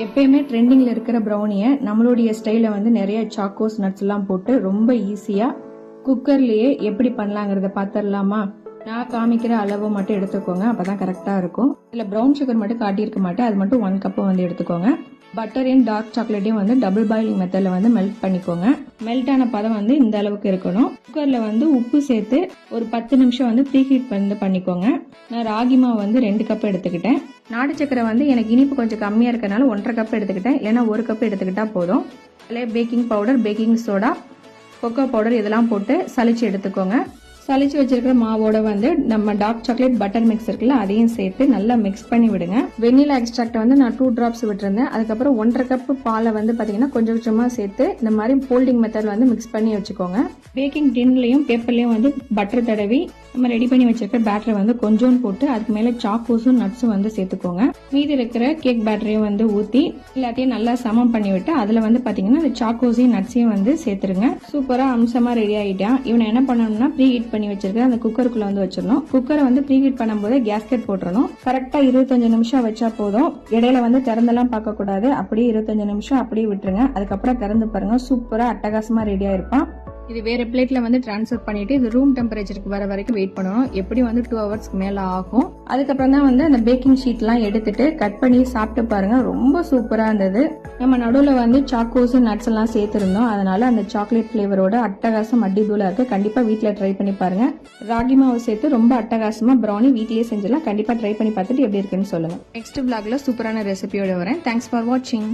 எப்பயுமே ட்ரெண்டிங்ல இருக்கிற ப்ரௌனியை நம்மளுடைய ஸ்டைல வந்து நிறைய சாக்கோஸ் நட்ஸ் எல்லாம் போட்டு ரொம்ப ஈஸியா குக்கர்லயே எப்படி பண்ணலாங்கிறத பாத்திரலாமா? நான் காமிக்கிற அளவு மட்டும் எடுத்துக்கோங்க, அப்பதான் கரெக்டா இருக்கும். இதுல ப்ரௌன் சுகர் மட்டும் காட்டியிருக்க மாட்டேன், அது மட்டும் 1 கப் வந்து எடுத்துக்கோங்க. பட்டரையும் டார்க் சாக்லேட்டையும் வந்து டபுள் பாயிலிங் மெத்தட்ல வந்து மெல்ட் பண்ணிக்கோங்க. மெல்ட் ஆன பதம் வந்து இந்த அளவுக்கு இருக்கணும். குக்கர்ல வந்து உப்பு சேர்த்து ஒரு 10 நிமிஷம் வந்து ப்ரீ ஹீட் வந்து பண்ணிக்கோங்க. நான் ராகி மாவு வந்து 2 கப் எடுத்துக்கிட்டேன். நாட்டு சக்கரை வந்து எனக்கு இனிப்பு கொஞ்சம் கம்மியா இருக்கனால 1.5 கப் எடுத்துக்கிட்டேன், இல்லைன்னா 1 கப் எடுத்துக்கிட்டா போதும். அதில் baking powder, baking soda, cocoa powder இதெல்லாம் போட்டு சலிச்சு எடுத்துக்கோங்க. சலிச்சு வச்சிருக்கிற மாவோட வந்து நம்ம டார்க் சாக்லேட் பட்டர் மிக்ஸ் இருக்குல்ல, அதையும் சேர்த்து நல்லா மிக்ஸ் பண்ணி விடுங்க. வெண்ணிலா எக்ஸ்ட்ராக்ட் வந்து நான் 2 டிராப்ஸ் விட்டுருந்தேன். அதுக்கப்புறம் 1.5 கப் பாலை வந்து பாத்தீங்கன்னா கொஞ்சம் கொஞ்சமா சேர்த்து இந்த மாதிரி ஃபோல்டிங் மெத்தட் வந்து மிக்ஸ் பண்ணி வச்சுக்கோங்க. பேக்கிங் டின்லயும் பேப்பர்லயும் வந்து பட்டர் தடவி நம்ம ரெடி பண்ணி வச்சிருக்கிற பேட்டரை வந்து கொஞ்சோண்டு போட்டு அதுக்கு மேல சாக்கோஸும் நட்ஸும் வந்து சேர்த்துக்கோங்க. மீதி இருக்கிற கேக் பேட்டரையும் வந்து ஊத்தி எல்லாத்தையும் நல்லா சமம் பண்ணி விட்டு அதுல வந்து பாத்தீங்கன்னா இந்த சாக்கோஸையும் நட்ஸையும் வந்து சேர்த்துருங்க. சூப்பரா அம்சமா ரெடி ஆயிட்டான். இவனை என்ன பண்ணணும்னா ப்ரீ ஹீட் பண்ணி வச்சிருக்க அந்த குக்கருக்குள்ள வந்து வச்சிடணும். குக்கரை வந்து ப்ரீ ஹீட் பண்ணும்போது கேஸ்கெட் போட்டுறணும். கரெக்டா 25 நிமிஷம் வச்சா போதும். இடையில வந்து திறந்தெல்லாம் பார்க்க கூடாது. அப்படியே 25 நிமிஷம் அப்படியே விட்டுருங்க. அதுக்கப்புறம் திறந்து பாருங்க, சூப்பரா அட்டகாசமா ரெடி ஆயிருப்பான். இது வேற பிளேட்ல வந்து டிரான்ஸ்ஃபர் பண்ணிட்டு இது ரூம் டெம்பரேச்சருக்கு வர வரைக்கும் வெயிட் பண்ணணும். எப்படி வந்து 2 ஹவர்ஸ்க்கு மேல ஆகும். அதுக்கப்புறம் தான் வந்து அந்த பேக்கிங் ஷீட் எல்லாம் எடுத்துட்டு கட் பண்ணி சாப்பிட்டு பாருங்க, ரொம்ப சூப்பரா இருந்தது. நம்ம நடுவில் வந்து சாக்கோஸ் நட்ஸ் எல்லாம் சேர்த்திருந்தோம், அதனால அந்த சாக்லேட் பிளேவரோட அட்டகாசம் அடிதூளா இருக்கு. கண்டிப்பா வீட்ல ட்ரை பண்ணி பாருங்க. ராகி மாவு சேர்த்து ரொம்ப அட்டகாசமா ப்ரௌனி வீட்லயே செஞ்சலாம். கண்டிப்பா ட்ரை பண்ணி பார்த்துட்டு எப்படி இருக்குன்னு சொல்லுங்க. நெக்ஸ்ட் vlogல சூப்பரான ரெசிபியோட வரேன். தேங்க்ஸ் ஃபார் வாட்சிங்.